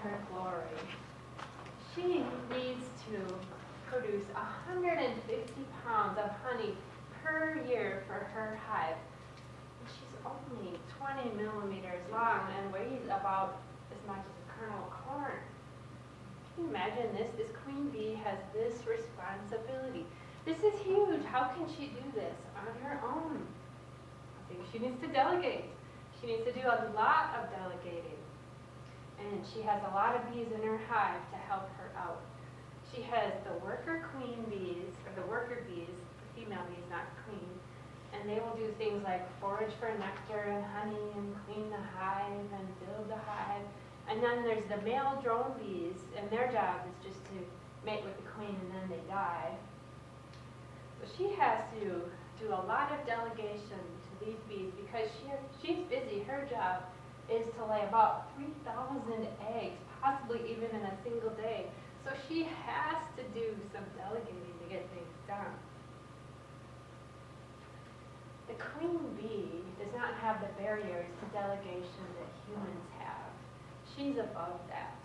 her glory. She needs to produce 150 pounds of honey per year for her hive. She's only 20 millimeters long and weighs about as much as a kernel of corn. Can you imagine this? This queen bee has this responsibility. This is huge. How can she do this on her own? I think she needs to delegate. She needs to do a lot of delegating. And she has a lot of bees in her hive to help her out. She has the worker queen bees, or the worker bees, female bees, not queen, and they will do things like forage for nectar and honey and clean the hive and build the hive. And then there's the male drone bees, and their job is just to mate with the queen and then they die. But she has to do a lot of delegation to these bees because she's busy. Her job is to lay about 3,000 eggs, possibly even in a single day. So she has to do some delegating to get things done. The queen bee does not have the barriers to delegation that humans have. She's above that.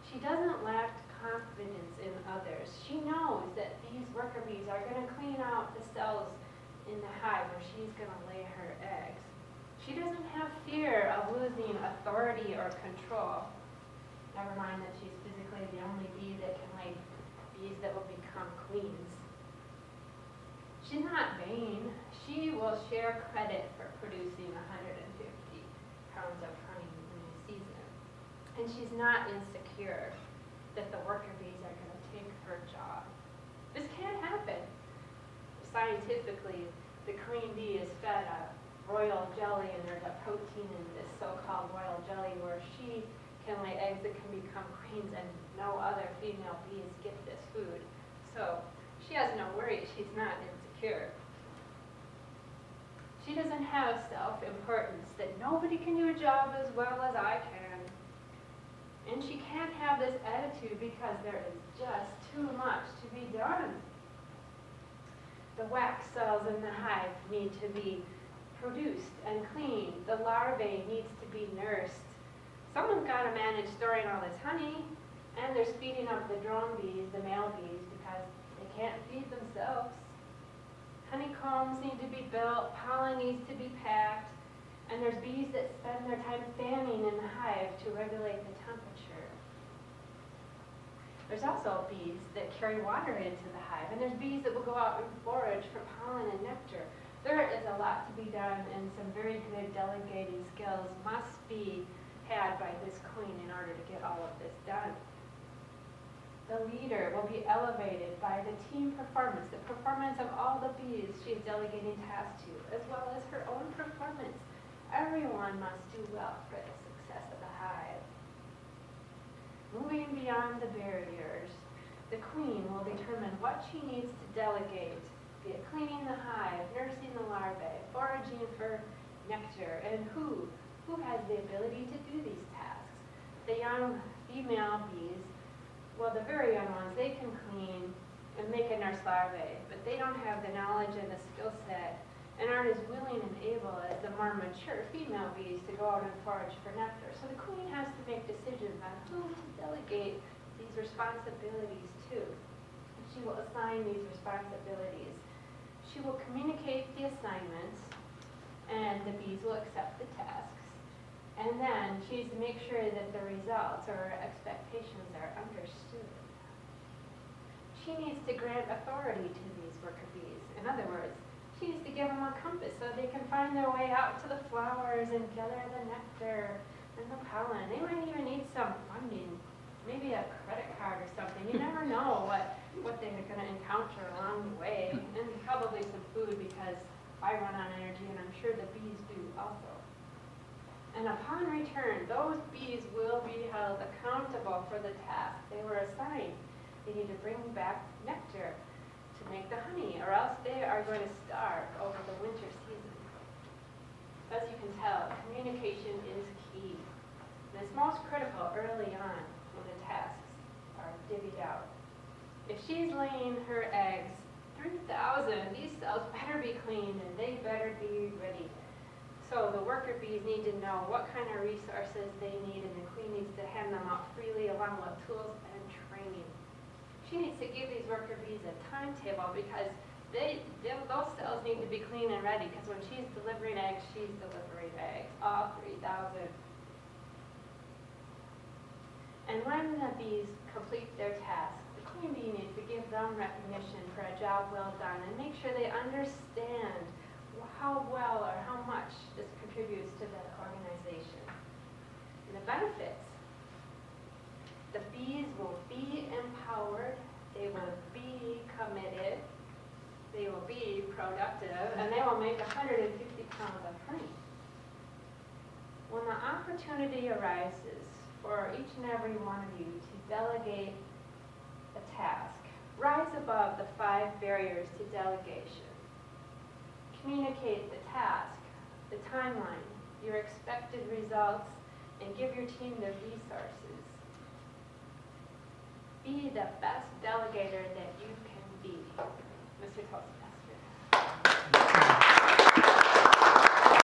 She doesn't lack confidence in others. She knows that these worker bees are going to clean out the cells in the hive where she's going to lay her eggs. She doesn't have fear of losing authority or control. Never mind that she's physically the only bee that can lay bees that will become queens. She's not vain. She will share credit for producing 150 pounds of honey in a season. And she's not insecure that the worker bees are going to take her job. This can't happen. Scientifically, the queen bee is fed a royal jelly, and there's a protein in this so-called royal jelly where she can lay eggs that can become queens, and no other female bees get this food. So she has no worries. She's not insecure. She doesn't have self-importance that nobody can do a job as well as I can. And she can't have this attitude because there is just too much to be done. The wax cells in the hive need to be produced and cleaned. The larvae needs to be nursed. Someone's got to manage storing all this honey, and they're speeding up the drone bees, the male bees, because they can't feed themselves. Honeycombs need to be built, pollen needs to be packed, and there's bees that spend their time fanning in the hive to regulate the temperature. There's also bees that carry water into the hive, and there's bees that will go out and forage for pollen and nectar. There is a lot to be done, and some very good delegating skills must be had by this queen in order to get all of this done. The leader will be elevated by the team performance, the performance of all the bees she is delegating tasks to, as well as her own performance. Everyone must do well for the success of the hive. Moving beyond the barriers, the queen will determine what she needs to delegate, be it cleaning the hive, nursing the larvae, foraging for nectar, and who has the ability to do these tasks. The young female bees, well, the very young ones, they can clean and they can nurse larvae, but they don't have the knowledge and the skill set and aren't as willing and able as the more mature female bees to go out and forage for nectar. So the queen has to make decisions on who to delegate these responsibilities to. She will assign these responsibilities. She will communicate the assignments, and the bees will accept the tasks. And then she needs to make sure that the results or expectations are understood. She needs to grant authority to these worker bees. In other words, she needs to give them a compass so they can find their way out to the flowers and gather the nectar and the pollen. They might even need some funding, maybe a credit card or something. You never know what they're going to encounter along the way. And probably some food, because I run on energy, and I'm sure the bees do also. And upon return, those bees will be held accountable for the task they were assigned. They need to bring back nectar to make the honey, or else they are going to starve over the winter season. As you can tell, communication is key. And it's most critical early on when the tasks are divvied out. If she's laying her eggs, 3,000, these cells better be cleaned and they better be ready. So the worker bees need to know what kind of resources they need, and the queen needs to hand them out freely along with tools and training. She needs to give these worker bees a timetable because those cells need to be clean and ready, because when she's delivering eggs, she's delivering eggs, all 3,000. And when the bees complete their task, the queen bee needs to give them recognition for a job well done and make sure they understand how well or how much this contributes to the organization. And the benefits: the bees will be empowered, they will be committed, they will be productive, and they will make 150 pounds of honey. When the opportunity arises for each and every one of you to delegate a task, rise above the 5 barriers to delegation. Communicate the task, the timeline, your expected results, and give your team the resources. Be the best delegator that you can be. Mr. Tosta.